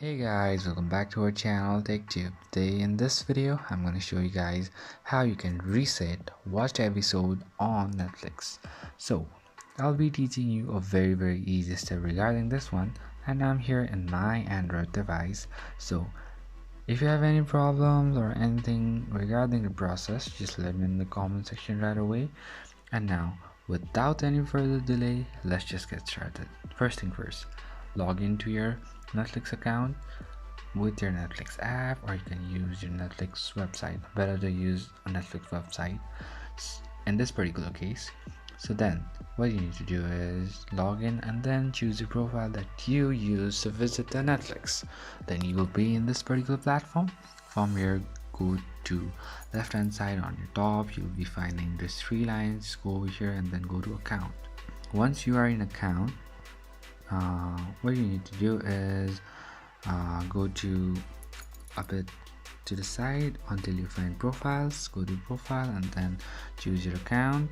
Hey guys, welcome back to our channel TechTube. Today in this video I'm going to show you guys how you can reset watched episode on Netflix. So I'll be teaching you a very easy step regarding this one, and I'm here in my Android device. So if you have any problems or anything regarding the process, just let me in the comment section right away. And now, without any further delay, let's just get started. First thing first, log into your Netflix account with your Netflix app, or you can use your Netflix website. Better to use a Netflix website in this particular case. So then what you need to do is log in and then choose the profile that you use to visit the Netflix. Then you will be in this particular platform. From here, go to left hand side on your top, you'll be finding these three lines. Go over here and then go to account. Once you are in account, what you need to do is go to a bit to the side until you find profiles. Go to profile and then choose your account,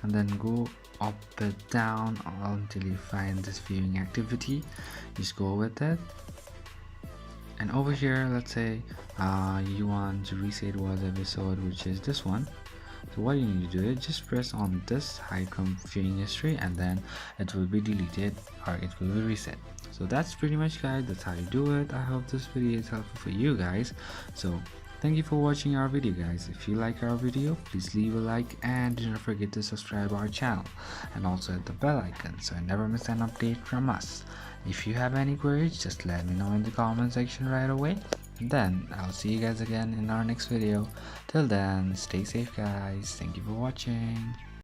and then go up and down until you find this viewing activity. Just go with it, and over here, let's say you want to reset one episode, which is this one. So what you need to do is just press on this hide from viewing history, and then it will be deleted or it will be reset. So that's pretty much, guys, that's how you do it. I hope this video is helpful for you guys. So thank you for watching our video, guys. If you like our video, please leave a like and do not forget to subscribe our channel, and also hit the bell icon so you never miss an update from us. If you have any queries, just let me know in the comment section right away. Then I'll see you guys again in our next video. Till then, stay safe, guys. Thank you for watching.